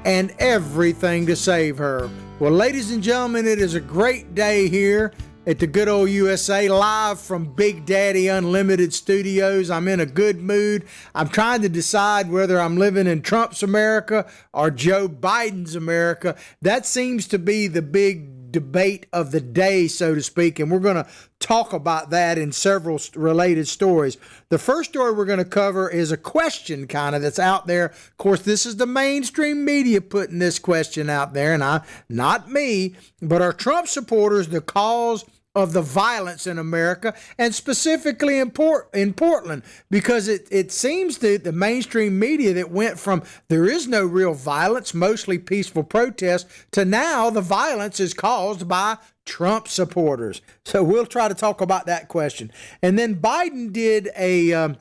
and everything to save her. Well, ladies and gentlemen, it is a great day here at the good old USA, live from Big Daddy Unlimited Studios. I'm in a good mood. I'm trying to decide whether I'm living in Trump's America or Joe Biden's America. That seems to be the big debate of the day, so to speak, and we're going to talk about that in several related stories. The first story we're going to cover is a question kind of that's out there. Of course, this is the mainstream media putting this question out there, and not me, but are Trump supporters the cause of the violence in America, and specifically in Portland, because it seems that the mainstream media that went from there is no real violence, mostly peaceful protest, to now the violence is caused by Trump supporters. So we'll try to talk about that question. And then Biden did I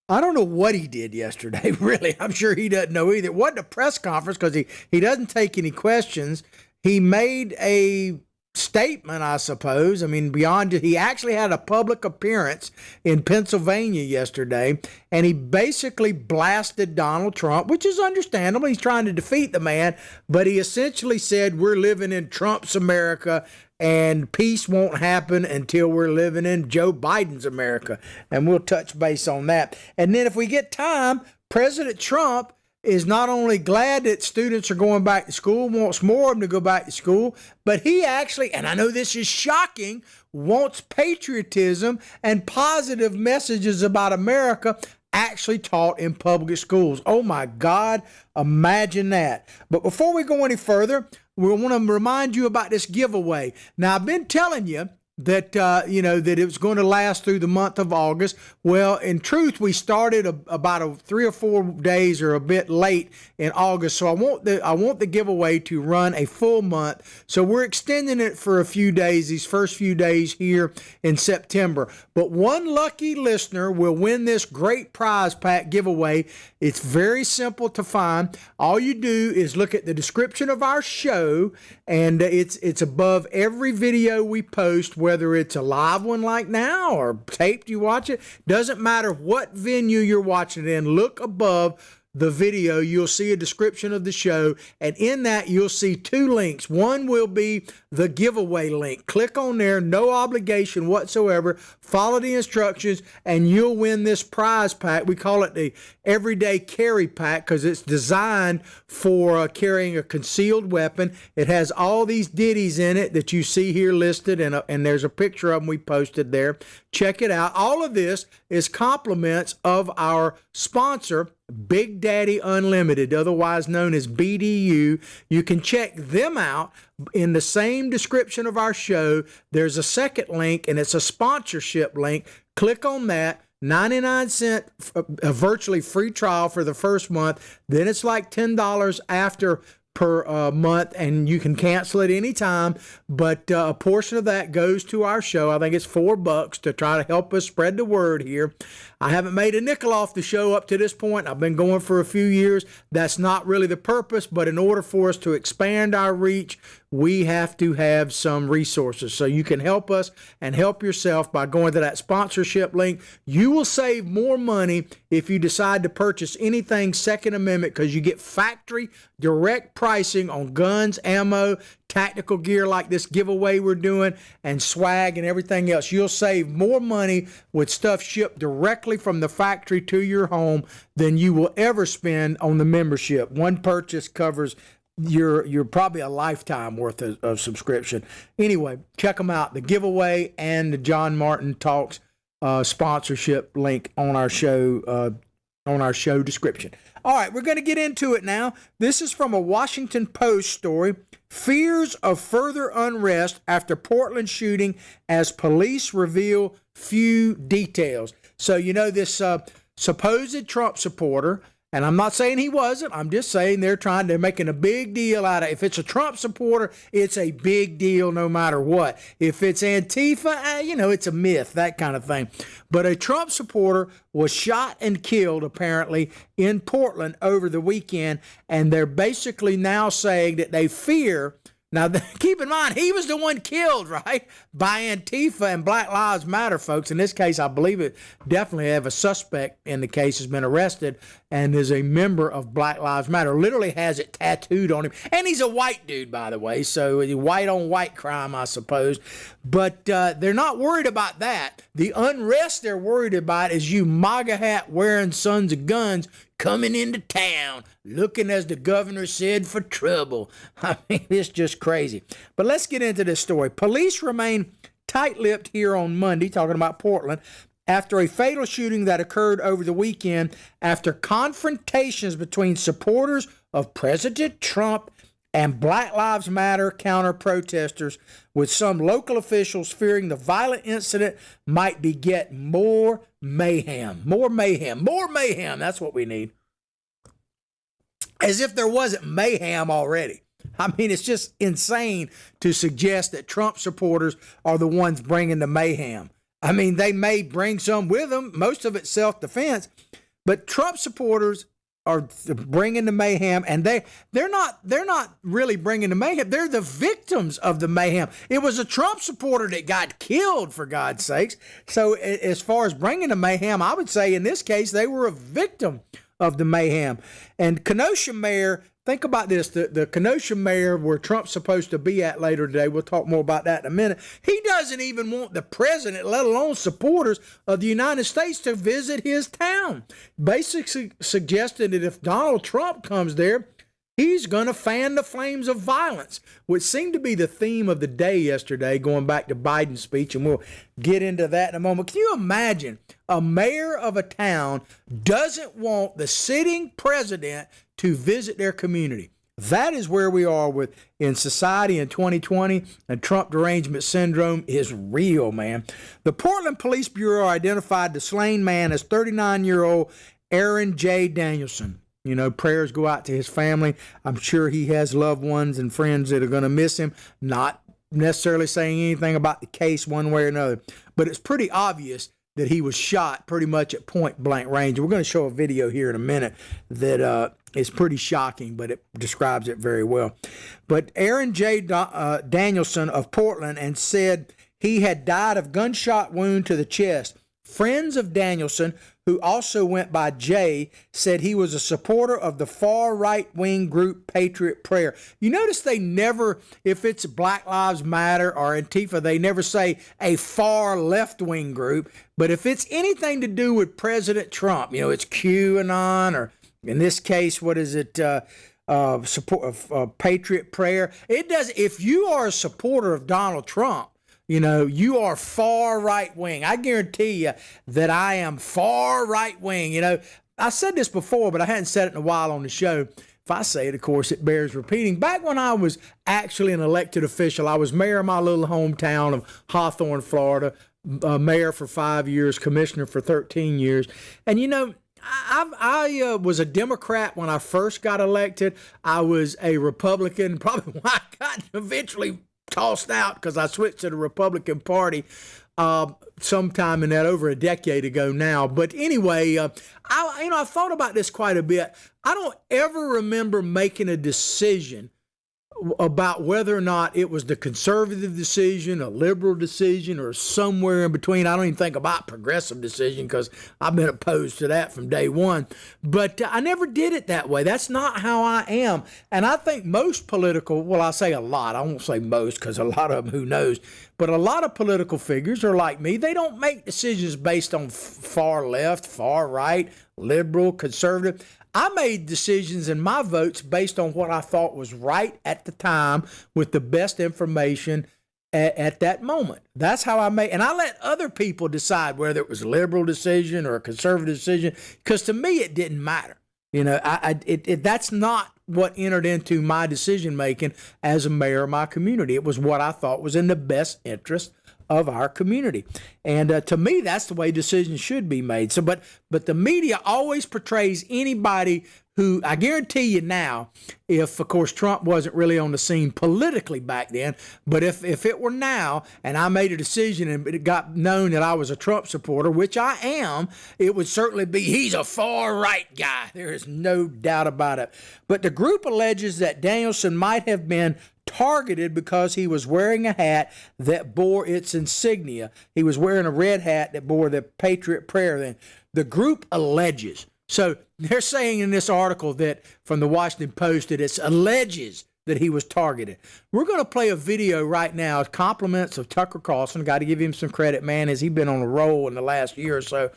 don't know what he did yesterday, really. I'm sure he doesn't know either. It wasn't a press conference because he doesn't take any questions. He made a statement, I suppose. I mean, beyond it, he actually had a public appearance in Pennsylvania yesterday, and he basically blasted Donald Trump, which is understandable. He's trying to defeat the man, but he essentially said, we're living in Trump's America, and peace won't happen until we're living in Joe Biden's America. And we'll touch base on that. And then if we get time, President Trump is not only glad that students are going back to school, wants more of them to go back to school, but he actually, and I know this is shocking, wants patriotism and positive messages about America actually taught in public schools. Oh my God, imagine that. But before we go any further, we want to remind you about this giveaway. Now, I've been telling you that, that it was going to last through the month of August. Well, in truth, we started about 3 or 4 days or a bit late in August. So I want the giveaway to run a full month. So we're extending it for a few days, these first few days here in September. But one lucky listener will win this great prize pack giveaway. It's very simple to find. All you do is look at the description of our show, and it's above every video we post, whether it's a live one like now or taped you watch it. Doesn't matter what venue you're watching it in. Look above the video, you'll see a description of the show, and in that you'll see 2 links. One will be the giveaway link. Click on there, no obligation whatsoever. Follow the instructions and you'll win this prize pack. We call it the Everyday Carry Pack because it's designed for carrying a concealed weapon. It has all these ditties in it that you see here listed, and there's a picture of them we posted there. Check it out. All of this is compliments of our sponsor, Big Daddy Unlimited, otherwise known as BDU. You can check them out in the same description of our show. There's a second link, and it's a sponsorship link. Click on that. 99-cent virtually free trial for the first month. Then it's like $10 after per month, and you can cancel it anytime, but a portion of that goes to our show. I think it's $4 to try to help us spread the word here. I haven't made a nickel off the show up to this point. I've been going for a few years. That's not really the purpose, but in order for us to expand our reach, we have to have some resources. So you can help us and help yourself by going to that sponsorship link. You will save more money if you decide to purchase anything Second Amendment, because you get factory direct pricing on guns, ammo, tactical gear like this giveaway we're doing, and swag and everything else. You'll save more money with stuff shipped directly from the factory to your home than you will ever spend on the membership. One purchase covers your probably a lifetime worth of subscription. Anyway, check them out, the giveaway and the John Martin Talks sponsorship link on our show description. All right, we're going to get into it now. This is from a Washington Post story. Fears of further unrest after Portland shooting as police reveal few details. So, this supposed Trump supporter, and I'm not saying he wasn't, I'm just saying they're making a big deal out of it. If it's a Trump supporter, it's a big deal no matter what. If it's Antifa, it's a myth, that kind of thing. But a Trump supporter was shot and killed, apparently, in Portland over the weekend, and they're basically now saying that they fear Now, keep in mind, he was the one killed, right, by Antifa and Black Lives Matter folks. In this case, I believe it definitely have a suspect in the case has been arrested and is a member of Black Lives Matter. Literally has it tattooed on him. And he's a white dude, by the way, so white on white crime, I suppose. But they're not worried about that. The unrest they're worried about is you MAGA hat wearing sons of guns coming into town, looking, as the governor said, for trouble. I mean, it's just crazy. But let's get into this story. Police remain tight-lipped here on Monday, talking about Portland, after a fatal shooting that occurred over the weekend after confrontations between supporters of President Trump and Black Lives Matter counter-protesters, with some local officials fearing the violent incident might beget more mayhem. More mayhem. More mayhem. That's what we need. As if there wasn't mayhem already. I mean, it's just insane to suggest that Trump supporters are the ones bringing the mayhem. I mean, they may bring some with them. Most of it's self-defense. But Trump supporters are bringing the mayhem, and they're not really bringing the mayhem. They're the victims of the mayhem. It was a Trump supporter that got killed, for God's sakes. So as far as bringing the mayhem, I would say in this case they were a victim of the mayhem. And Kenosha mayor, think about this, the Kenosha mayor where Trump's supposed to be at later today, we'll talk more about that in a minute, he doesn't even want the president, let alone supporters of the United States, to visit his town. Basically suggested that if Donald Trump comes there, he's going to fan the flames of violence, which seemed to be the theme of the day yesterday, going back to Biden's speech, and we'll get into that in a moment. Can you imagine a mayor of a town doesn't want the sitting president to visit their community? That is where we are in society in 2020, and Trump derangement syndrome is real, man. The Portland Police Bureau identified the slain man as 39-year-old Aaron J. Danielson. You know, prayers go out to his family. I'm sure he has loved ones and friends that are going to miss him. Not necessarily saying anything about the case one way or another, but it's pretty obvious that he was shot pretty much at point blank range. We're going to show a video here in a minute that is pretty shocking, but it describes it very well. But Aaron J. Danielson of Portland, and said he had died of gunshot wound to the chest. Friends of Danielson, who also went by Jay, said he was a supporter of the far right-wing group Patriot Prayer. You notice they never, if it's Black Lives Matter or Antifa, they never say a far left-wing group. But if it's anything to do with President Trump, you know, it's QAnon, or in this case, what is it, support Patriot Prayer. It does. If you are a supporter of Donald Trump, you know, you are far right wing. I guarantee you that I am far right wing. You know, I said this before, but I hadn't said it in a while on the show. If I say it, of course, it bears repeating. Back when I was actually an elected official, I was mayor of my little hometown of Hawthorne, Florida, mayor for 5 years, commissioner for 13 years. And, you know, I was a Democrat when I first got elected. I was a Republican, probably why I got eventually tossed out, because I switched to the Republican Party sometime in that, over a decade ago now. But anyway, I thought about this quite a bit. I don't ever remember making a decision about whether or not it was the conservative decision, a liberal decision, or somewhere in between. I don't even think about progressive decision because I've been opposed to that from day one. But I never did it that way. That's not how I am. And I think most political, well, I say a lot. I won't say most because a lot of them, who knows. But a lot of political figures are like me. They don't make decisions based on far left, far right, liberal, conservative. I made decisions in my votes based on what I thought was right at the time with the best information at that moment. That's how I made, and I let other people decide whether it was a liberal decision or a conservative decision, because to me it didn't matter. You know, that's not what entered into my decision making as a mayor of my community. It was what I thought was in the best interest of our community. And to me, that's the way decisions should be made. So, but the media always portrays anybody who, I guarantee you now, if, of course, Trump wasn't really on the scene politically back then, but if it were now and I made a decision and it got known that I was a Trump supporter, which I am, it would certainly be, he's a far right guy. There is no doubt about it. But the group alleges that Danielson might have been targeted because he was wearing a hat that bore its insignia. He was wearing a red hat that bore the Patriot prayer. Then the group alleges. So they're saying in this article that from the Washington Post that it alleges that he was targeted. We're going to play a video right now, compliments of Tucker Carlson. Got to give him some credit, man, as he's been on a roll in the last year or so,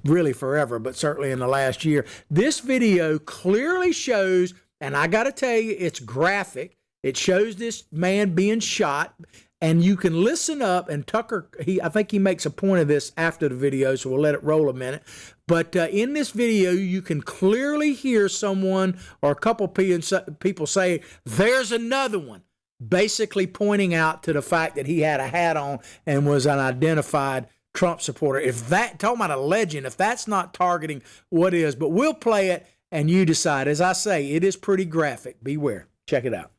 really forever, but certainly in the last year. This video clearly shows, and I got to tell you, it's graphic. It shows this man being shot, and you can listen up, and Tucker, I think he makes a point of this after the video, so we'll let it roll a minute. But in this video, you can clearly hear someone or a couple people say, there's another one, basically pointing out to the fact that he had a hat on and was an identified Trump supporter. If that, talking about a legend, if that's not targeting, what is? But we'll play it and you decide. As I say, it is pretty graphic. Beware. Check it out.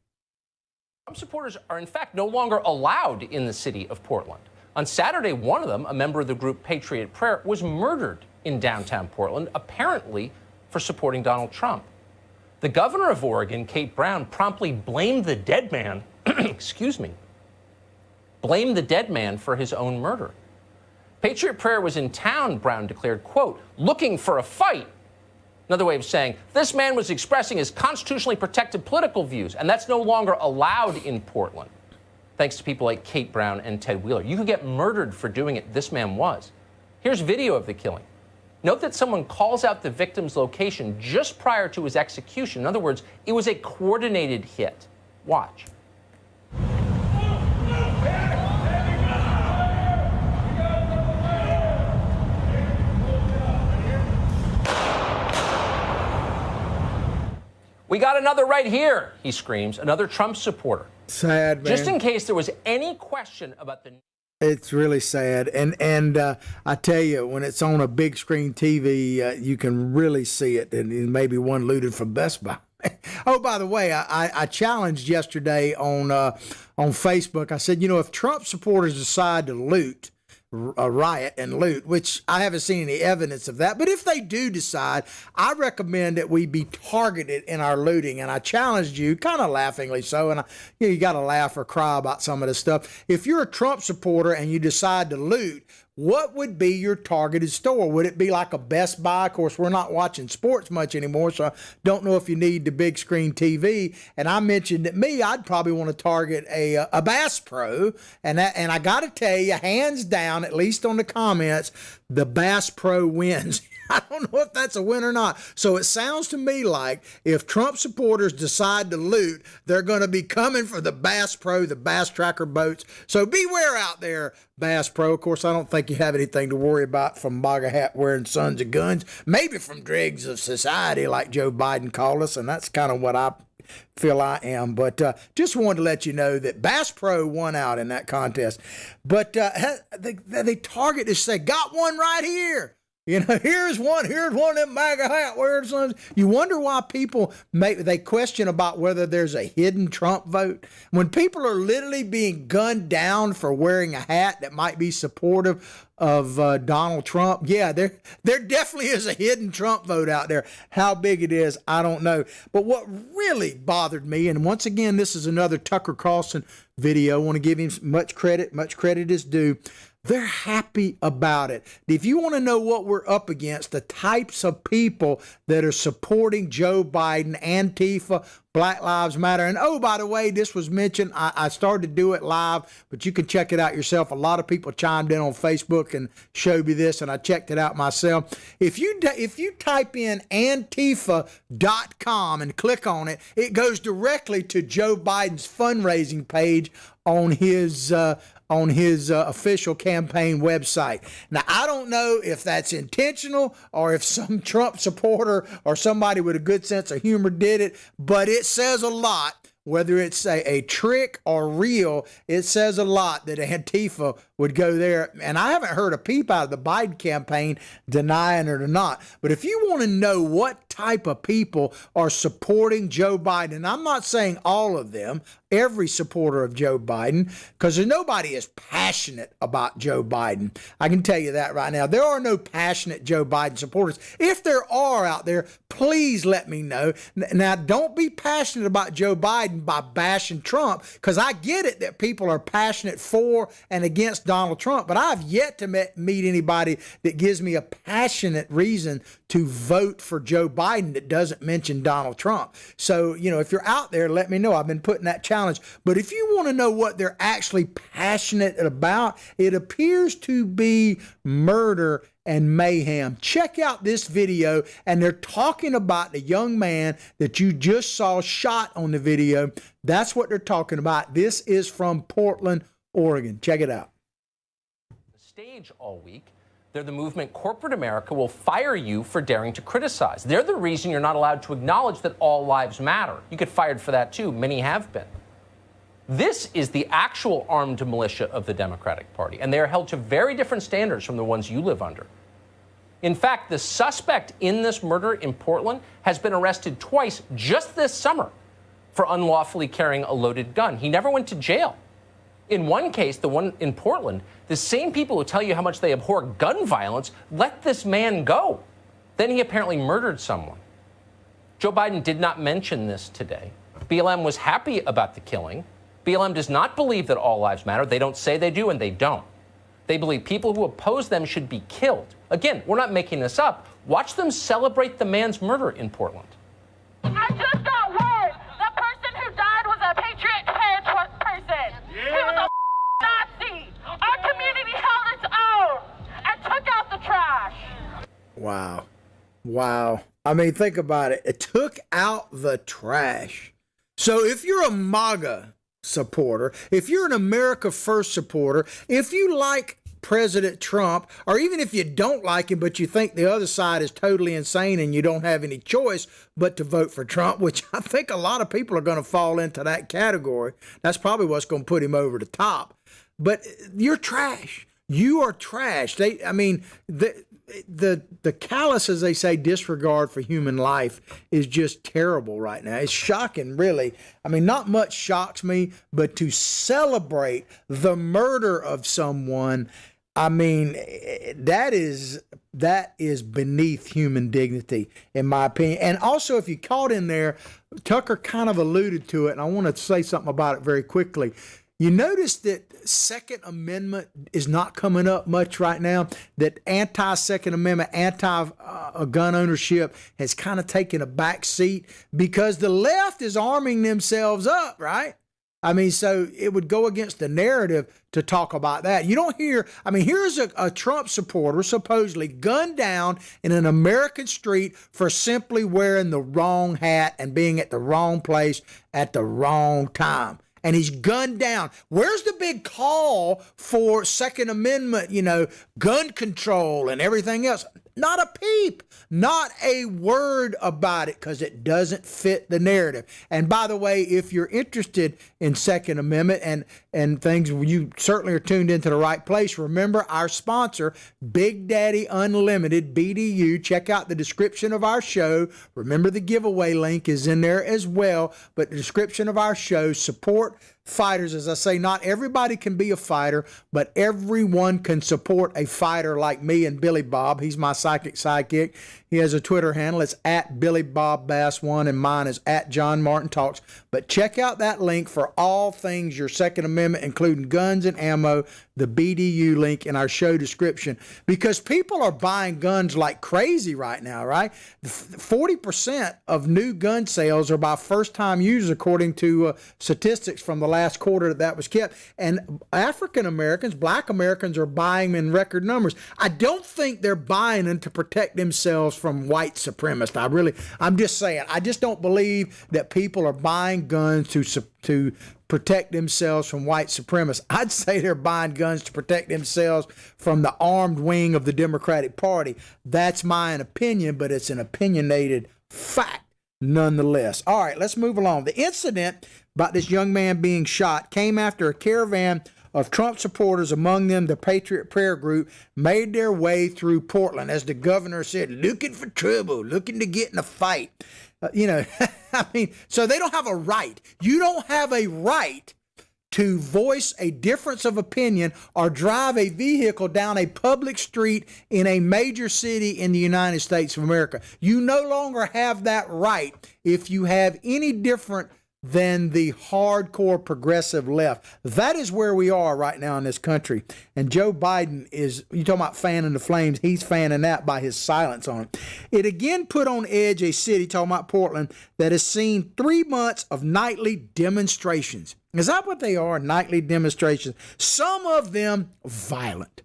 Trump supporters are, in fact, no longer allowed in the city of Portland. On Saturday, one of them, a member of the group Patriot Prayer, was murdered in downtown Portland, apparently for supporting Donald Trump. The governor of Oregon, Kate Brown, promptly blamed the dead man, blamed the dead man for his own murder. Patriot Prayer was in town, Brown declared, quote, looking for a fight. Another way of saying, this man was expressing his constitutionally protected political views, and that's no longer allowed in Portland, thanks to people like Kate Brown and Ted Wheeler. You could get murdered for doing it. This man was. Here's video of the killing. Note that someone calls out the victim's location just prior to his execution. In other words, it was a coordinated hit. Watch. We got another right here, he screams, another Trump supporter. Sad, man. Just in case there was any question about the... It's really sad. And I tell you, when it's on a big screen TV, you can really see it. And maybe one looted from Best Buy. Oh, by the way, I challenged yesterday on Facebook. I said, if Trump supporters decide to loot, a riot and loot, which I haven't seen any evidence of that. But if they do decide, I recommend that we be targeted in our looting. And I challenged you, kind of laughingly so, and you got to laugh or cry about some of this stuff. If you're a Trump supporter and you decide to loot, what would be your targeted store? Would it be like a Best Buy? Of course, we're not watching sports much anymore, so I don't know if you need the big screen TV. And I mentioned that I'd probably want to target a Bass Pro. And I got to tell you, hands down, at least on the comments, the Bass Pro wins. I don't know if that's a win or not. So it sounds to me like if Trump supporters decide to loot, they're going to be coming for the Bass Pro, the Bass Tracker boats. So beware out there, Bass Pro. Of course, I don't think you have anything to worry about from MAGA hat wearing sons of guns. Maybe from dregs of society, like Joe Biden called us, and that's kind of what I feel I am. But just wanted to let you know that Bass Pro won out in that contest. But they target to say, got one right here. Here's one of them MAGA hat wearing sons. You wonder why people they question about whether there's a hidden Trump vote. When people are literally being gunned down for wearing a hat that might be supportive of Donald Trump, yeah, there definitely is a hidden Trump vote out there. How big it is, I don't know. But what really bothered me, and once again, this is another Tucker Carlson video. I want to give him much credit. Much credit is due. They're happy about it. If you want to know what we're up against, the types of people that are supporting Joe Biden, Antifa, Black Lives Matter. And oh, by the way, this was mentioned. I started to do it live, but you can check it out yourself. A lot of people chimed in on Facebook and showed me this, and I checked it out myself. If you type in Antifa.com and click on it, it goes directly to Joe Biden's fundraising page on his official campaign website. Now, I don't know if that's intentional or if some Trump supporter or somebody with a good sense of humor did it, but it says a lot. Whether it's a trick or real, it says a lot that Antifa would go there. And I haven't heard a peep out of the Biden campaign denying it or not. But if you want to know what type of people are supporting Joe Biden, and I'm not saying all of them, every supporter of Joe Biden, because nobody is passionate about Joe Biden. I can tell you that right now. There are no passionate Joe Biden supporters. If there are out there, please let me know. Now, don't be passionate about Joe Biden by bashing Trump, because I get it that people are passionate for and against Donald Trump, but I've yet to meet anybody that gives me a passionate reason to vote for Joe Biden that doesn't mention Donald Trump. So, if you're out there, let me know. I've been putting that challenge. But if you want to know what they're actually passionate about, it appears to be murder and mayhem. Check out this video, and they're talking about the young man that you just saw shot on the video. That's what they're talking about. This is from Portland, Oregon. Check it out. Stage all week. They're the movement corporate America will fire you for daring to criticize. They're the reason you're not allowed to acknowledge that all lives matter. You get fired for that too. Many have been. This is the actual armed militia of the Democratic Party, and they are held to very different standards from the ones you live under. In fact, the suspect in this murder in Portland has been arrested twice just this summer for unlawfully carrying a loaded gun. He never went to jail. In one case, the one in Portland, the same people who tell you how much they abhor gun violence let this man go. Then he apparently murdered someone. Joe Biden did not mention this today. BLM was happy about the killing. BLM does not believe that all lives matter. They don't say they do, and they don't. They believe people who oppose them should be killed. Again, we're not making this up. Watch them celebrate the man's murder in Portland. I just got word. The person who died was a Patriot person. Yeah. He was a Nazi. Our community held its own and took out the trash. Wow. Wow. I mean, think about it. It took out the trash. So if you're a MAGA supporter, if you're an America First supporter, if you like President Trump, or even if you don't like him, but you think the other side is totally insane and you don't have any choice but to vote for Trump, which I think a lot of people are going to fall into that category. That's probably what's going to put him over the top. But you're trash. You are trash. The callous, as they say, disregard for human life is just terrible right now. It's shocking, really. I mean, not much shocks me, but to celebrate the murder of someone, I mean, that is beneath human dignity, in my opinion. And also, if you caught in there, Tucker kind of alluded to it, and I want to say something about it very quickly. You notice that Second Amendment is not coming up much right now, that anti-Second Amendment, anti-gun ownership has kind of taken a back seat because the left is arming themselves up, right? I mean, so it would go against the narrative to talk about that. You don't hear, I mean, here's a Trump supporter supposedly gunned down in an American street for simply wearing the wrong hat and being at the wrong place at the wrong time. And he's gunned down. Where's the big call for Second Amendment, gun control and everything else? Not a peep, not a word about it, because it doesn't fit the narrative. And by the way, if you're interested in Second Amendment and things, you certainly are tuned into the right place. Remember our sponsor, Big Daddy Unlimited, BDU. Check out the description of our show. Remember the giveaway link is in there as well. But the description of our show, support fighters. As I say, not everybody can be a fighter, but everyone can support a fighter like me and Billy Bob. He's my psychic sidekick. He has a Twitter handle. It's at Billy Bob Bass 1, and mine is at John Martin Talks. But check out that link for all things your Second Amendment, including guns and ammo, the BDU link in our show description, because people are buying guns like crazy right now, right? 40% of new gun sales are by first-time users, according to statistics from the last quarter that was kept. And African Americans, Black Americans, are buying them in record numbers. I don't think they're buying them to protect themselves from white supremacists. I'm just saying, I just don't believe that people are buying guns to protect themselves from white supremacists. I'd say they're buying guns to protect themselves from the armed wing of the Democratic Party. That's my opinion, but it's an opinionated fact nonetheless. All right, let's move along. The incident about this young man being shot came after a caravan of Trump supporters, among them the Patriot Prayer Group, made their way through Portland, as the governor said, looking for trouble, looking to get in a fight. I mean, so they don't have a right. You don't have a right to voice a difference of opinion or drive a vehicle down a public street in a major city in the United States of America. You no longer have that right if you have any different than the hardcore progressive left. That is where we are right now in this country. And Joe Biden is, you talking about fanning the flames, he's fanning that by his silence on it. It again put on edge a city, talking about Portland, that has seen 3 months of nightly demonstrations. Is that what they are? Nightly demonstrations. Some of them violent.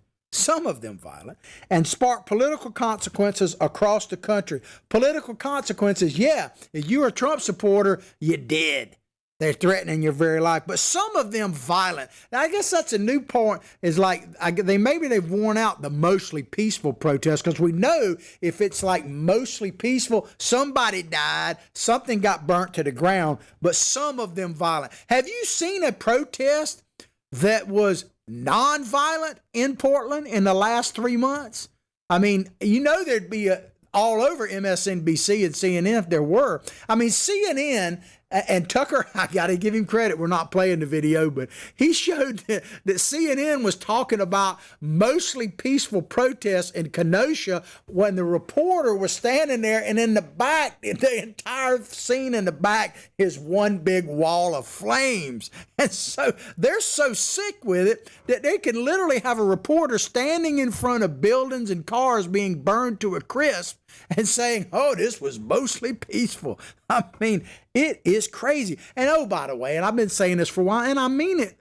And spark political consequences across the country. Political consequences, yeah, if you're a Trump supporter, you're dead. They're threatening your very life. But some of them violent. Now, I guess that's a new point, is like, they've worn out the mostly peaceful protests, because we know if it's like mostly peaceful, somebody died, something got burnt to the ground, but some of them violent. Have you seen a protest that was non-violent in Portland in the last 3 months? I mean, there'd be all over MSNBC and CNN if there were. I mean, CNN and Tucker, I got to give him credit. We're not playing the video, but he showed that CNN was talking about mostly peaceful protests in Kenosha when the reporter was standing there, and in the back, the entire scene in the back is one big wall of flames. And so they're so sick with it that they can literally have a reporter standing in front of buildings and cars being burned to a crisp and saying, oh, this was mostly peaceful. I mean, it is crazy. And oh, by the way, and I've been saying this for a while, and I mean it,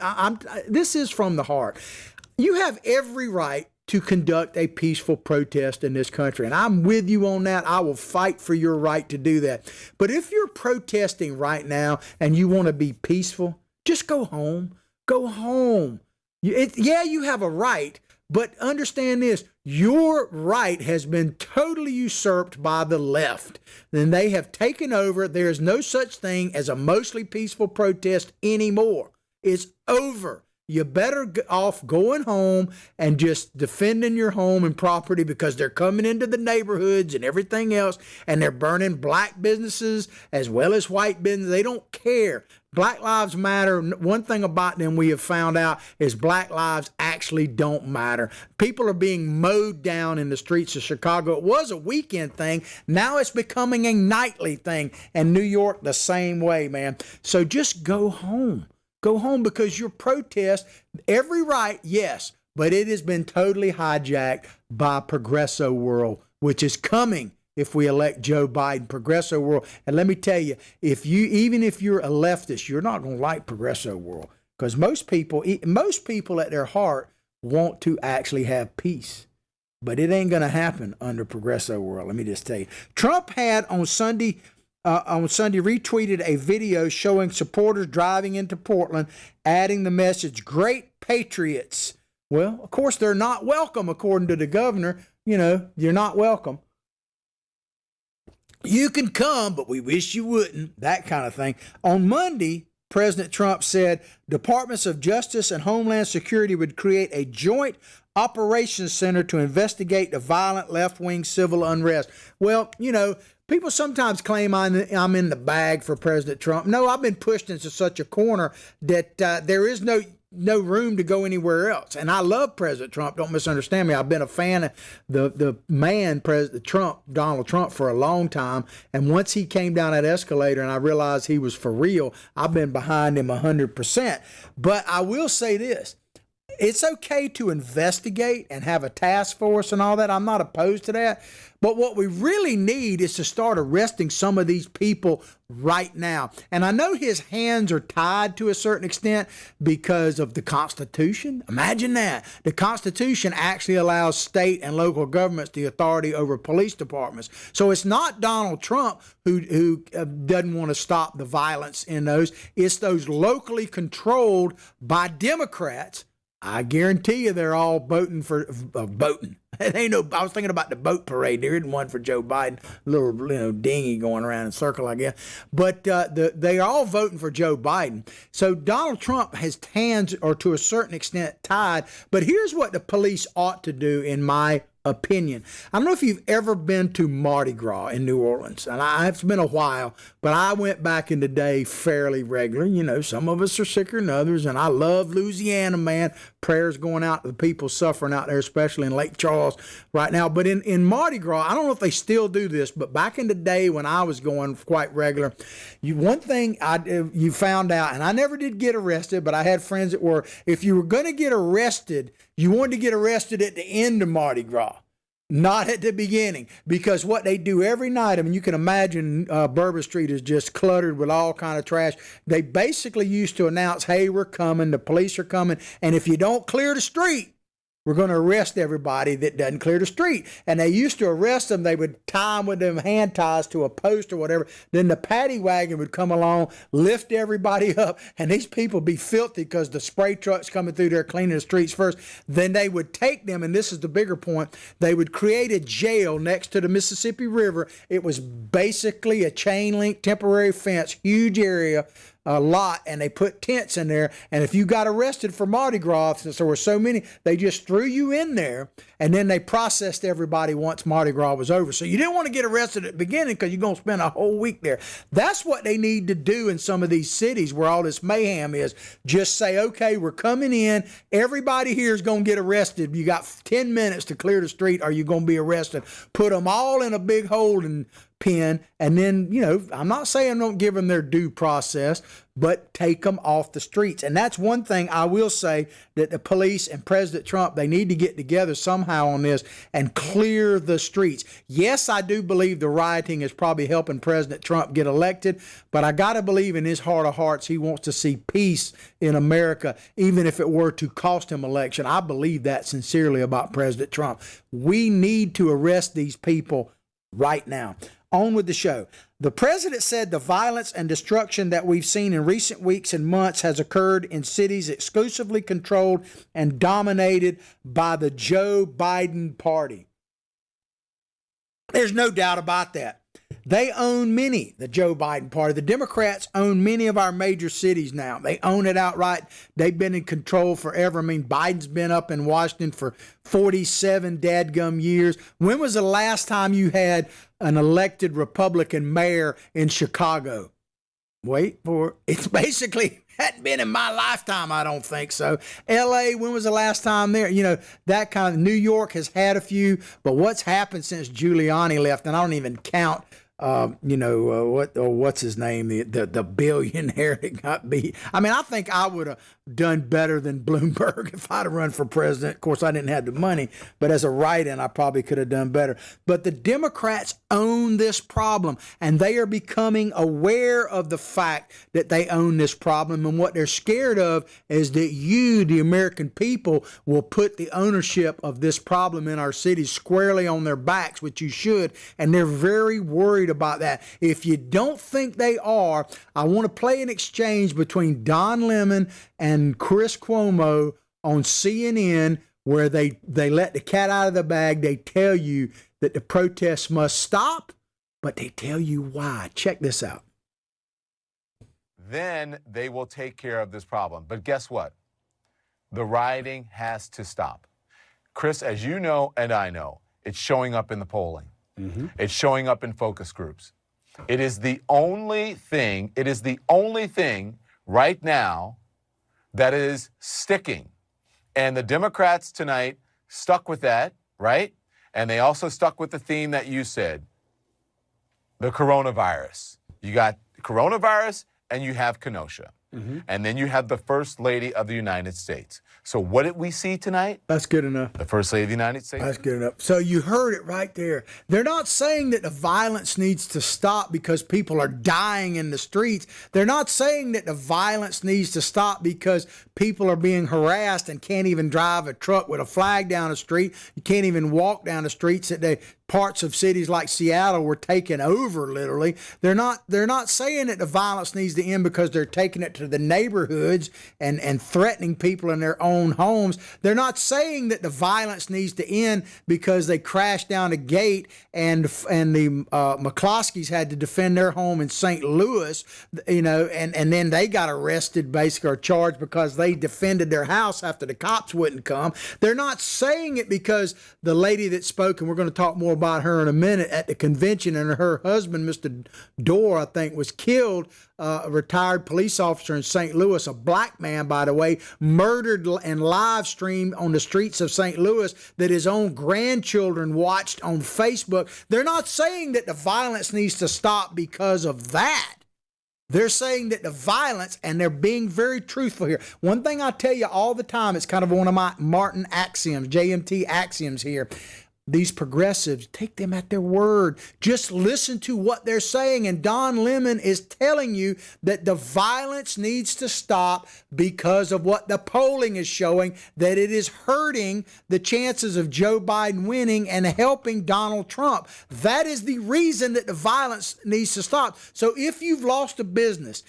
this is from the heart. You have every right to conduct a peaceful protest in this country, and I'm with you on that. I will fight for your right to do that. But if you're protesting right now and you want to be peaceful, just go home. Go home. You have a right, but understand this. Your right has been totally usurped by the left. Then they have taken over. There is no such thing as a mostly peaceful protest anymore. It's over. You better off going home and just defending your home and property, because they're coming into the neighborhoods and everything else, and they're burning black businesses as well as white businesses. They don't care. Black lives matter. One thing about them we have found out is black lives actually don't matter. People are being mowed down in the streets of Chicago. It was a weekend thing. Now it's becoming a nightly thing. And New York, the same way, man. So just go home. Go home, because your protest, every right, yes, but it has been totally hijacked by Progresso World, which is coming if we elect Joe Biden. Progresso World. And let me tell you, even if you're a leftist, you're not going to like Progresso World, because most people at their heart want to actually have peace. But it ain't going to happen under Progresso World. Let me just tell you. Trump had on Sunday retweeted a video showing supporters driving into Portland, adding the message, "Great Patriots." Well, of course, they're not welcome, according to the governor. You're not welcome. You can come, but we wish you wouldn't. That kind of thing. On Monday, President Trump said Departments of Justice and Homeland Security would create a joint operations center to investigate the violent left-wing civil unrest. Well, people sometimes claim I'm in the bag for President Trump. No, I've been pushed into such a corner that there is no room to go anywhere else. And I love President Trump. Don't misunderstand me. I've been a fan of the man, President Trump, Donald Trump, for a long time. And once he came down that escalator and I realized he was for real, I've been behind him 100%. But I will say this. It's okay to investigate and have a task force and all that. I'm not opposed to that. But what we really need is to start arresting some of these people right now. And I know his hands are tied to a certain extent because of the Constitution. Imagine that. The Constitution actually allows state and local governments the authority over police departments. So it's not Donald Trump who doesn't want to stop the violence in those. It's those locally controlled by Democrats. I guarantee you they're all voting for voting. It ain't no. I was thinking about the boat parade. There isn't one for Joe Biden. A little dinghy going around in a circle, I guess. But they are all voting for Joe Biden. So Donald Trump has hands, or to a certain extent, tied. But here's what the police ought to do, in my opinion. I don't know if you've ever been to Mardi Gras in New Orleans, and it's been a while, but I went back in the day fairly regular. You know, some of us are sicker than others, and I love Louisiana, man. Prayers going out to the people suffering out there, especially in Lake Charles right now. But in Mardi Gras, I don't know if they still do this, but back in the day when I was going quite regular, one thing you found out, and I never did get arrested, but I had friends that were, if you were going to get arrested, you wanted to get arrested at the end of Mardi Gras, not at the beginning, because what they do every night, I mean, you can imagine Bourbon Street is just cluttered with all kind of trash. They basically used to announce, hey, we're coming, the police are coming, and if you don't clear the street, we're going to arrest everybody that doesn't clear the street. And they used to arrest them. They would tie them with them hand ties to a post or whatever. Then the paddy wagon would come along, lift everybody up, and these people be filthy because the spray truck's coming through there cleaning the streets first. Then they would take them, and this is the bigger point, they would create a jail next to the Mississippi River. It was basically a chain link temporary fence, huge area, a lot, and they put tents in there. And if you got arrested for Mardi Gras, since there were so many, they just threw you in there, and then they processed everybody once Mardi Gras was over. So you didn't want to get arrested at the beginning because you're going to spend a whole week there. That's what they need to do in some of these cities where all this mayhem is. Just say, okay, we're coming in. Everybody here is going to get arrested. You got 10 minutes to clear the street or you're going to be arrested. Put them all in a big holding pen, and then, you know, I'm not saying don't give them their due process, but take them off the streets. And that's one thing I will say, that the police and President Trump, they need to get together somehow on this and clear the streets. Yes, I do believe the rioting is probably helping President Trump get elected, but I got to believe in his heart of hearts he wants to see peace in America, even if it were to cost him election. I believe that sincerely about President Trump. We need to arrest these people right now. On with the show. The president said the violence and destruction that we've seen in recent weeks and months has occurred in cities exclusively controlled and dominated by the Joe Biden party. There's no doubt about that. They own many, the Joe Biden party. The Democrats own many of our major cities now. They own it outright. They've been in control forever. I mean, Biden's been up in Washington for 47 dadgum years. When was the last time you had an elected Republican mayor in Chicago? Wait for it. It's basically hadn't been in my lifetime, I don't think so. L.A., when was the last time there? You know, that kind of, New York has had a few, but what's happened since Giuliani left, and I don't even count what's his name, the billionaire that got beat. I mean, I think I would have done better than Bloomberg if I'd have run for president. Of course, I didn't have the money, but as a write-in, I probably could have done better. But the Democrats own this problem, and they are becoming aware of the fact that they own this problem. And what they're scared of is that you, the American people, will put the ownership of this problem in our cities squarely on their backs, which you should. And they're very worried about that. If you don't think they are, I want to play an exchange between Don Lemon and Chris Cuomo on CNN, where they let the cat out of the bag. They tell you that the protests must stop, but they tell you why. Check this out. Then they will take care of this problem. But guess what? The rioting has to stop. Chris, as you know and I know, it's showing up in the polling. Mm-hmm. It's showing up in focus groups. It is the only thing right now that is sticking. And the Democrats tonight stuck with that, right? And they also stuck with the theme that you said, the coronavirus. You got coronavirus and you have Kenosha. Mm-hmm. And then you have the First Lady of the United States. So what did we see tonight? That's good enough. The First Lady of the United States? That's good enough. So you heard it right there. They're not saying that the violence needs to stop because people are dying in the streets. They're not saying that the violence needs to stop because people are being harassed and can't even drive a truck with a flag down the street. You can't even walk down the streets. That parts of cities like Seattle were taken over, literally. They're not saying that the violence needs to end because they're taking it to the neighborhoods and threatening people in their own homes. They're not saying that the violence needs to end because they crashed down a gate and the McCloskeys had to defend their home in St. Louis, and then they got arrested basically or charged because they defended their house after the cops wouldn't come. They're not saying it because the lady that spoke, and we're going to talk more about her in a minute, at the convention, and her husband, Mr. Dorr, I think, was killed, a retired police officer in St. Louis, a black man, by the way, murdered and live streamed on the streets of St. Louis that his own grandchildren watched on Facebook. They're not saying that the violence needs to stop because of that. They're saying that the violence, and they're being very truthful here. One thing I tell you all the time, it's kind of one of my Martin axioms, JMT axioms here. These progressives, take them at their word. Just listen to what they're saying. And Don Lemon is telling you that the violence needs to stop because of what the polling is showing, that it is hurting the chances of Joe Biden winning and helping Donald Trump. That is the reason that the violence needs to stop. So if you've lost a business,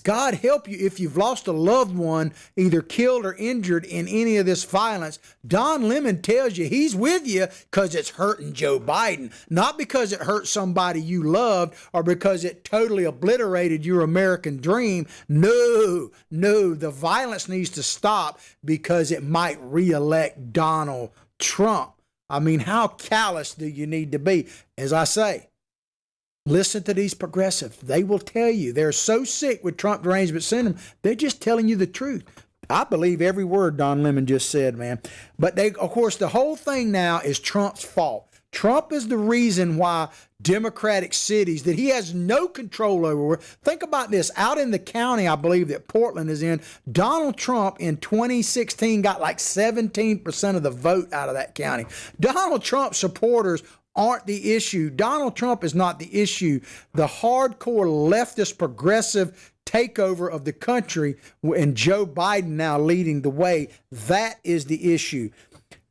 God help you, if you've lost a loved one, either killed or injured in any of this violence, Don Lemon tells you he's with you because it's hurting Joe Biden, not because it hurt somebody you loved or because it totally obliterated your American dream. No, the violence needs to stop because it might reelect Donald Trump. I mean, how callous do you need to be? As I say, listen to these progressives. They will tell you they're so sick with Trump derangement syndrome, they're just telling you the truth. I believe every word Don Lemon just said, man. But of course, the whole thing now is Trump's fault. Trump is the reason why Democratic cities that he has no control over. Think about this. Out in the county, I believe that Portland is in, Donald Trump in 2016 got like 17% of the vote out of that county. Donald Trump supporters aren't the issue. Donald Trump is not the issue. The hardcore leftist progressive takeover of the country and Joe Biden now leading the way, that is the issue.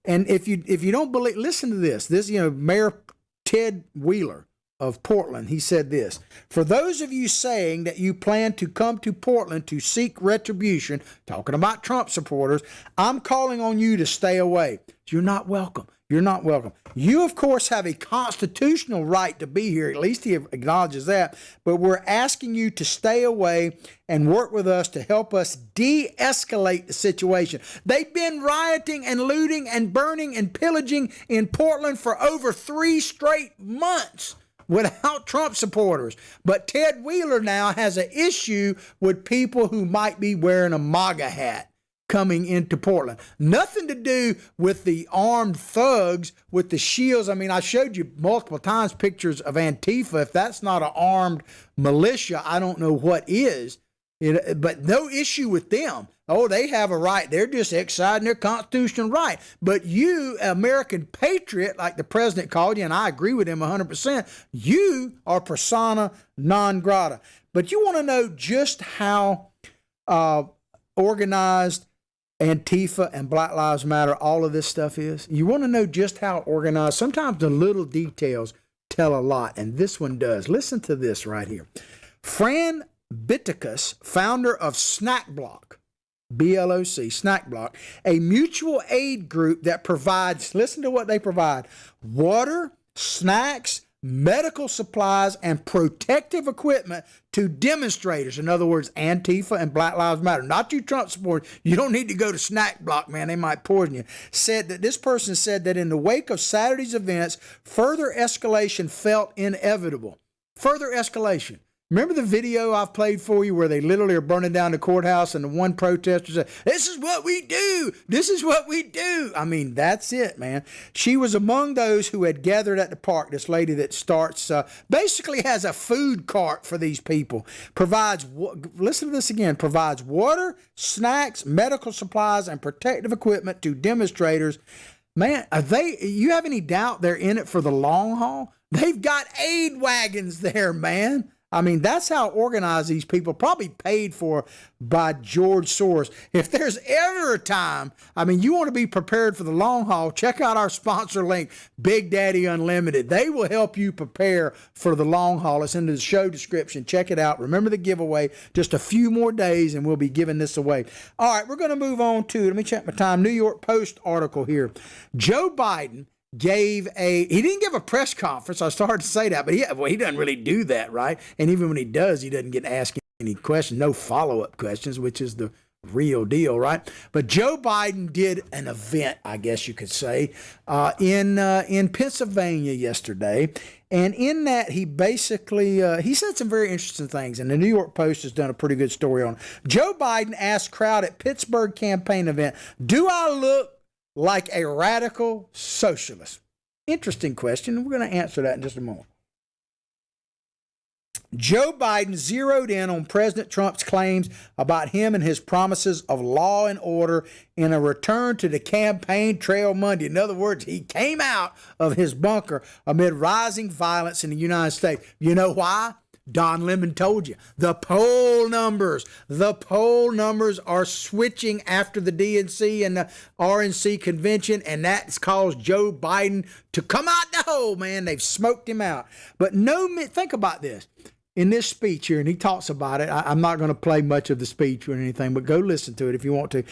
And if you don't believe, listen to this. Mayor Ted Wheeler of Portland, he said this: for those of you saying that you plan to come to Portland to seek retribution, talking about Trump supporters, I'm calling on you to stay away. You're not welcome. You're not welcome. You, of course, have a constitutional right to be here. At least he acknowledges that. But we're asking you to stay away and work with us to help us de-escalate the situation. They've been rioting and looting and burning and pillaging in Portland for over 3 straight months without Trump supporters. But Ted Wheeler now has an issue with people who might be wearing a MAGA hat coming into Portland. Nothing to do with the armed thugs with the shields. I mean, I showed you multiple times pictures of Antifa. If that's not an armed militia, I don't know what is. But no issue with them. Oh, they have a right. They're just exercising their constitutional right. But you, American patriot, like the president called you, and I agree with him 100%, you are persona non grata. But you want to know just how organized Antifa and Black Lives Matter, all of this stuff is? You want to know just how organized? Sometimes the little details tell a lot, and this one does. Listen to this right here. Fran Bitticus, founder of Snack Block, BLOC, Snack Block, a mutual aid group that provides, listen to what they provide: water, snacks, medical supplies, and protective equipment to demonstrators. In other words, Antifa and Black Lives Matter. Not you Trump supporters. You don't need to go to Snack Block, man. They might poison you. This person said that in the wake of Saturday's events, further escalation felt inevitable. Further escalation. Remember the video I've played for you where they literally are burning down the courthouse and the one protester said, "This is what we do. This is what we do." I mean, that's it, man. She was among those who had gathered at the park. This lady that starts, basically has a food cart for these people. Provides, listen to this again, provides water, snacks, medical supplies, and protective equipment to demonstrators. Man, you have any doubt they're in it for the long haul? They've got aid wagons there, man. I mean, that's how organized these people, probably paid for by George Soros. If there's ever a time, I mean, you want to be prepared for the long haul, check out our sponsor link, Big Daddy Unlimited. They will help you prepare for the long haul. It's in the show description. Check it out. Remember the giveaway. Just a few more days and we'll be giving this away. All right, we're going to move on to, let me check my time, New York Post article here. Joe Biden he didn't give a press conference. I started to say that, but he doesn't really do that, right? And even when he does, he doesn't get asked any questions, no follow-up questions, which is the real deal, right? But Joe Biden did an event, I guess you could say, in Pennsylvania yesterday. And in that, he basically, he said some very interesting things. And the New York Post has done a pretty good story on it. Joe Biden asked crowd at Pittsburgh campaign event, "Do I look like a radical socialist?" Interesting question. We're going to answer that in just a moment. Joe Biden zeroed in on President Trump's claims about him and his promises of law and order in a return to the campaign trail Monday. In other words, he came out of his bunker amid rising violence in the United States. You know why? Don Lemon told you. The poll numbers are switching after the DNC and the RNC convention, and that's caused Joe Biden to come out the hole, man. They've smoked him out. But think about this. In this speech here, and he talks about it, I'm not going to play much of the speech or anything, but go listen to it if you want to.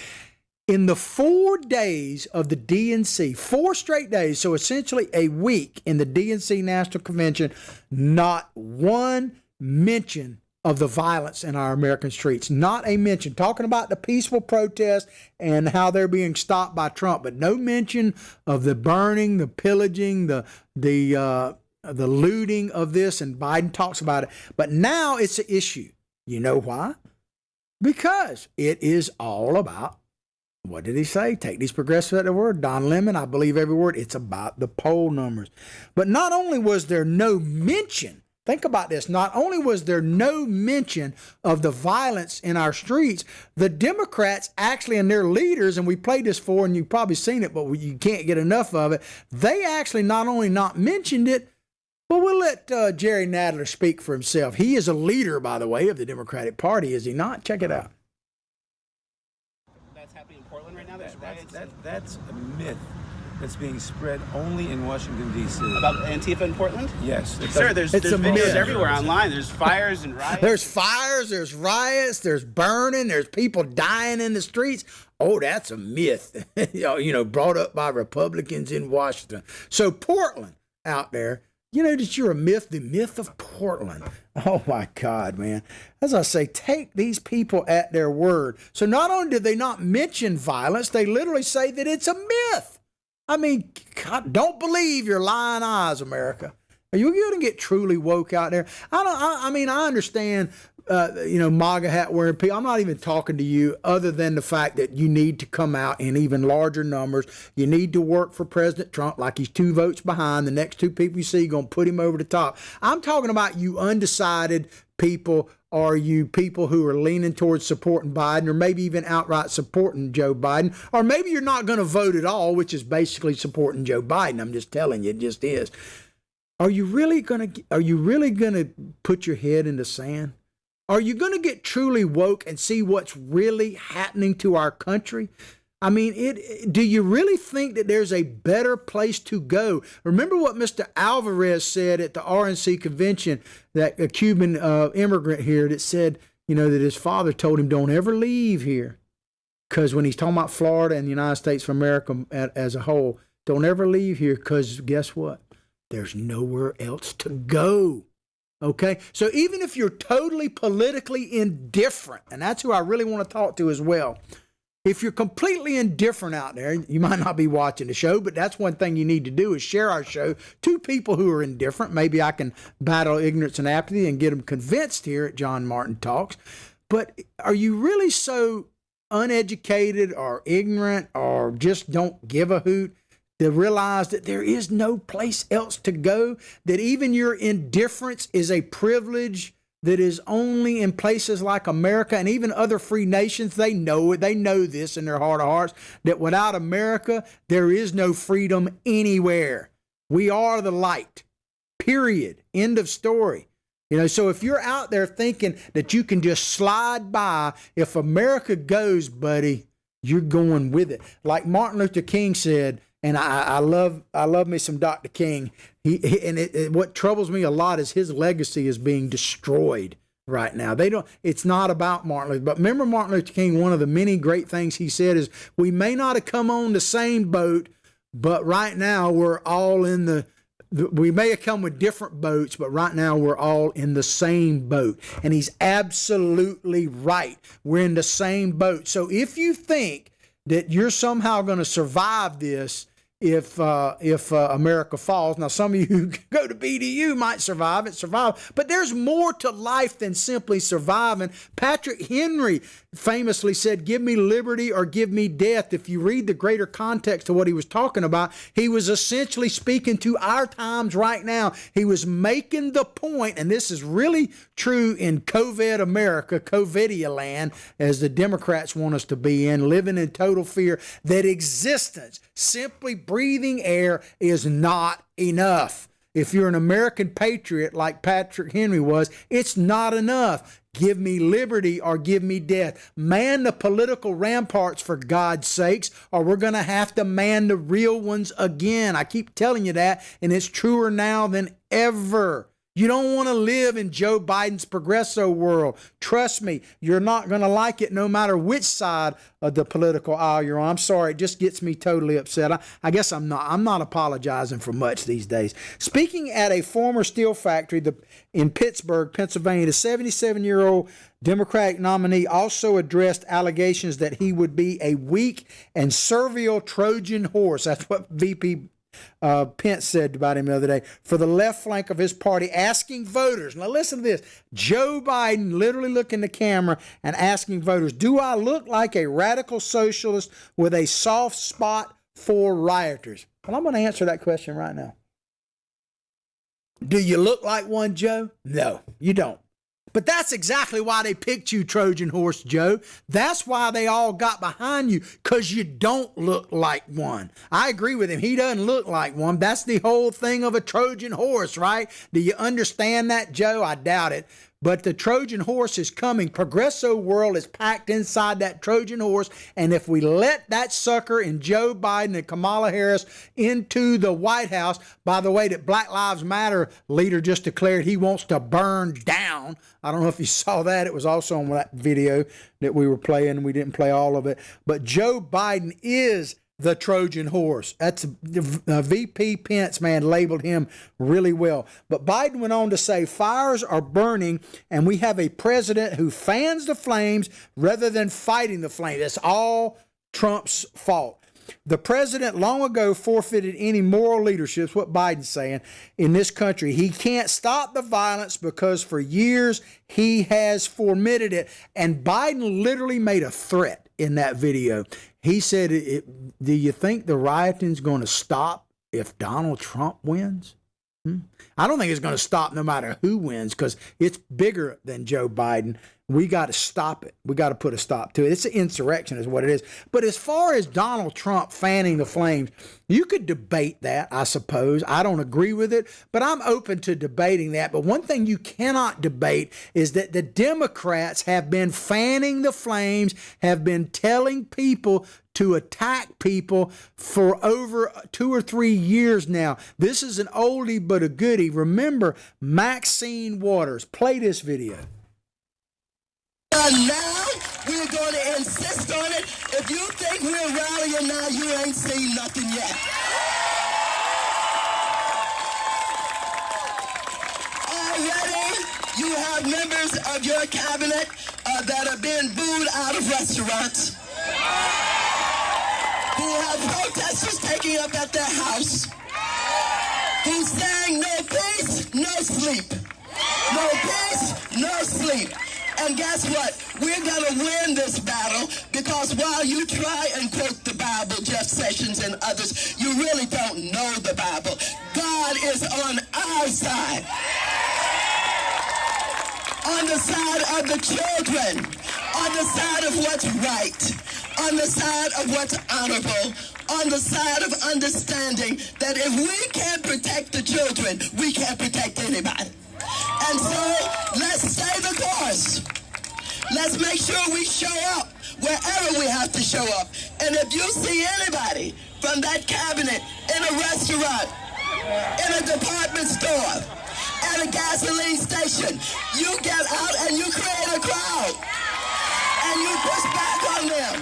In the 4 days of the DNC, 4 straight days, so essentially a week in the DNC National Convention, not one mention of the violence in our American streets. Not a mention. Talking about the peaceful protest and how they're being stopped by Trump, but no mention of the burning, the pillaging, the looting of this, and Biden talks about it. But now it's an issue. You know why? Because it is all about, what did he say? Take these progressives at their word. Don Lemon, I believe every word. It's about the poll numbers. But not only was there no mention, think about this, not only was there no mention of the violence in our streets, the Democrats actually, and their leaders, and we played this for, and you've probably seen it, but you can't get enough of it, they actually not only not mentioned it, but we'll let Jerry Nadler speak for himself. He is a leader, by the way, of the Democratic Party, is he not? Check it out. That's happening in Portland right now? There's riots. That's a myth that's being spread only in Washington, D.C. About Antifa in Portland? Yes. Sir, there's videos myth everywhere online. There's fires and riots. There's fires, there's riots, there's burning, there's people dying in the streets. Oh, that's a myth, brought up by Republicans in Washington. So Portland out there, that you're a myth, the myth of Portland. Oh, my God, man. As I say, take these people at their word. So not only did they not mention violence, they literally say that it's a myth. I mean, God, don't believe your lying eyes, America. Are you going to get truly woke out there? I understand, MAGA hat wearing people. I'm not even talking to you other than the fact that you need to come out in even larger numbers. You need to work for President Trump like he's 2 votes behind. The next 2 people you see are going to put him over the top. I'm talking about you undecided people, or you people who are leaning towards supporting Biden, or maybe even outright supporting Joe Biden, or maybe you're not going to vote at all, which is basically supporting Joe Biden. I'm just telling you, it just is. Are you really going to put your head in the sand? Are you going to get truly woke and see what's really happening to our country? I mean, do you really think that there's a better place to go? Remember what Mr. Alvarez said at the RNC convention, that a Cuban immigrant here that said, that his father told him, don't ever leave here. Because when he's talking about Florida and the United States of America as a whole, don't ever leave here, because guess what? There's nowhere else to go. Okay? So even if you're totally politically indifferent, and that's who I really want to talk to as well, if you're completely indifferent out there, you might not be watching the show, but that's one thing you need to do is share our show to people who are indifferent. Maybe I can battle ignorance and apathy and get them convinced here at John Martin Talks. But are you really so uneducated or ignorant or just don't give a hoot to realize that there is no place else to go, that even your indifference is a privilege that is only in places like America and even other free nations? They know it. They know this in their heart of hearts, that without America, there is no freedom anywhere. We are the light. Period. End of story. You know, so if you're out there thinking that you can just slide by, if America goes, buddy, you're going with it. Like Martin Luther King said, and I love me some Dr. King. What troubles me a lot is his legacy is being destroyed right now. It's not about Martin Luther. But remember Martin Luther King, one of the many great things he said is, we may not have come on the same boat, but right now we're all we may have come with different boats, but right now we're all in the same boat. And he's absolutely right. We're in the same boat. So if you think that you're somehow going to survive this, if America falls. Now, some of you who go to BDU might survive, but there's more to life than simply surviving. Patrick Henry famously said, give me liberty or give me death. If you read the greater context of what he was talking about, he was essentially speaking to our times right now. He was making the point, and this is really true in COVID America, COVIDia land, as the Democrats want us to be in, living in total fear, that existence, simply breathing air, is not enough. If you're an American patriot like Patrick Henry was, it's not enough. Give me liberty or give me death. Man the political ramparts, for God's sakes, or we're going to have to man the real ones again. I keep telling you that, and it's truer now than ever. You don't want to live in Joe Biden's progresso world. Trust me, you're not going to like it no matter which side of the political aisle you're on. I'm sorry, it just gets me totally upset. I guess I'm not apologizing for much these days. Speaking at a former steel factory in Pittsburgh, Pennsylvania, the 77-year-old Democratic nominee also addressed allegations that he would be a weak and servile Trojan horse. That's what VP Pence said about him the other day, for the left flank of his party, asking voters, now listen to this, Joe Biden literally looking in the camera and asking voters, do I look like a radical socialist with a soft spot for rioters? Well, I'm going to answer that question right now. Do you look like one, Joe? No, you don't. But that's exactly why they picked you, Trojan horse Joe. That's why they all got behind you, because you don't look like one. I agree with him. He doesn't look like one. That's the whole thing of a Trojan horse, right? Do you understand that, Joe? I doubt it. But the Trojan horse is coming. Progresso world is packed inside that Trojan horse. And if we let that sucker and Joe Biden and Kamala Harris into the White House, by the way, that Black Lives Matter leader just declared he wants to burn down. I don't know if you saw that. It was also on that video that we were playing. We didn't play all of it. But Joe Biden is the Trojan horse. That's VP Pence, man, labeled him really well. But Biden went on to say, fires are burning and we have a president who fans the flames rather than fighting the flames. It's all Trump's fault. The president long ago forfeited any moral leadership, is what Biden's saying, in this country. He can't stop the violence because for years he has fomented it. And Biden literally made a threat in that video. He said, do you think the rioting's going to stop if Donald Trump wins? I don't think it's going to stop no matter who wins, because it's bigger than Joe Biden. We got to stop it. We got to put a stop to it. It's an insurrection is what it is. But as far as Donald Trump fanning the flames, you could debate that, I suppose. I don't agree with it, but I'm open to debating that. But one thing you cannot debate is that the Democrats have been fanning the flames, have been telling people to attack people for over 2 or 3 years now. This is an oldie but a goodie. Remember Maxine Waters. Play this video. And now we're going to insist on it. If you think we're rallying now, you ain't seen nothing yet. Already, you have members of your cabinet that are being booed out of restaurants, who have protesters taking up at their house, who's saying no peace, no sleep. No peace, no sleep. And guess what? We're going to win this battle, because while you try and quote the Bible, Jeff Sessions and others, you really don't know the Bible. God is on our side. On the side of the children. On the side of what's right. On the side of what's honorable. On the side of understanding that if we can't protect the children, we can't protect anybody. And so let's stay the course. Let's make sure we show up wherever we have to show up. And if you see anybody from that cabinet in a restaurant, in a department store, at a gasoline station, you get out and you create a crowd. And you push back on them.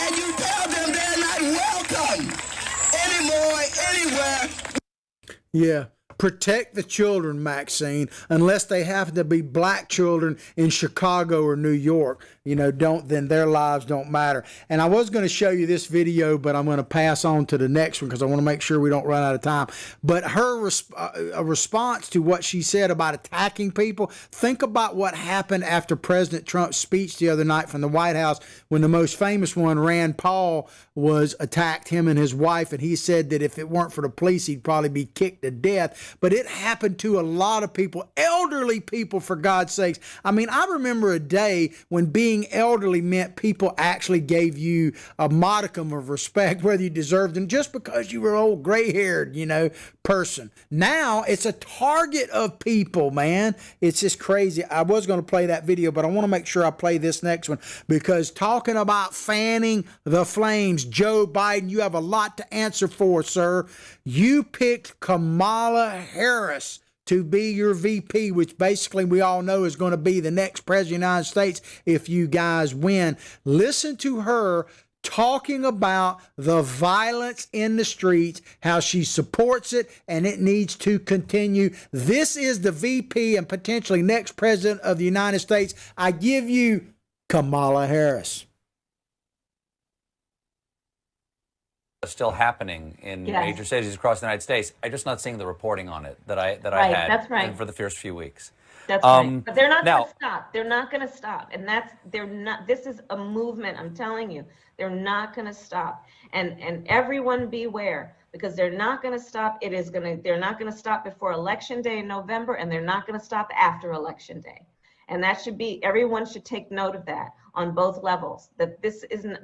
And you tell them they're not welcome anymore, anywhere. Yeah. Protect the children, Maxine, unless they happen to be black children in Chicago or New York. Then their lives don't matter. And I was going to show you this video, but I'm going to pass on to the next one because I want to make sure we don't run out of time. But her response to what she said about attacking people, think about what happened after President Trump's speech the other night from the White House when the most famous one, Rand Paul, was attacked, him and his wife, and he said that if it weren't for the police, he'd probably be kicked to death. But it happened to a lot of people, elderly people, for God's sakes. I mean, I remember a day when being elderly meant people actually gave you a modicum of respect, whether you deserved them, just because you were an old gray-haired, person. Now it's a target of people, man. It's just crazy. I was going to play that video, but I want to make sure I play this next one, because talking about fanning the flames, Joe Biden, you have a lot to answer for, sir. You picked Kamala Harris to be your VP, which basically we all know is going to be the next president of the United States if you guys win. Listen to her talking about the violence in the streets, how she supports it, and it needs to continue. This is the VP and potentially next president of the United States. I give you Kamala Harris. Still happening in major cities across the United States. I'm just not seeing the reporting on it that I had that's right. for the first few weeks. That's right. But they're not going to stop. They're not going to stop. And they're not, this is a movement, I'm telling you. They're not going to stop. And everyone beware, because they're not going to stop. They're not going to stop before Election Day in November, and they're not going to stop after Election Day. And that should be, everyone should take note of that on both levels, that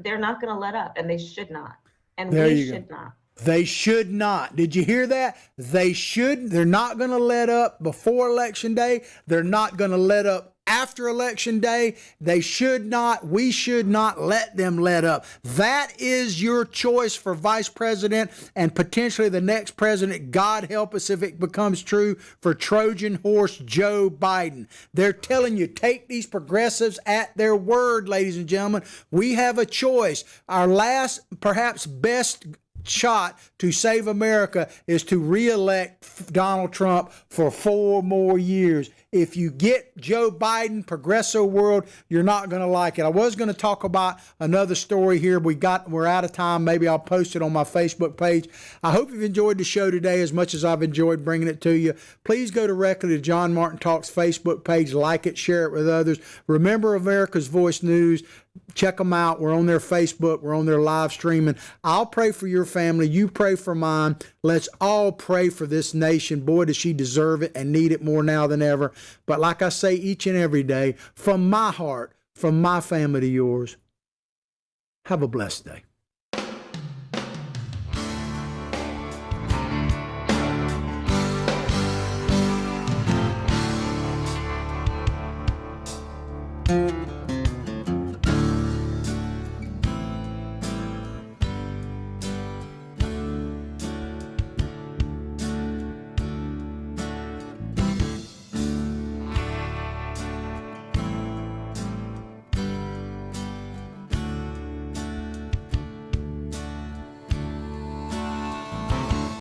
they're not going to let up, and they should not. And we should not. They should not. Did you hear that? They should. They're not going to let up before Election Day. They're not going to let up after Election Day. They should not. We should not let them let up. That is your choice for vice president and potentially the next president. God help us if it becomes true for Trojan horse Joe Biden. They're telling you, take these progressives at their word, ladies and gentlemen. We have a choice. Our last, perhaps best shot to save America is to reelect Donald Trump for 4 more years. If you get Joe Biden, progressive world, you're not going to like it. I was going to talk about another story here. We're out of time. Maybe I'll post it on my Facebook page. I hope you've enjoyed the show today as much as I've enjoyed bringing it to you. Please go directly to John Martin Talks Facebook page, like it, share it with others. Remember America's Voice News. Check them out. We're on their Facebook. We're on their live streaming. I'll pray for your family. You pray for mine. Let's all pray for this nation. Boy, does she deserve it and need it more now than ever. But like I say each and every day, from my heart, from my family to yours, have a blessed day.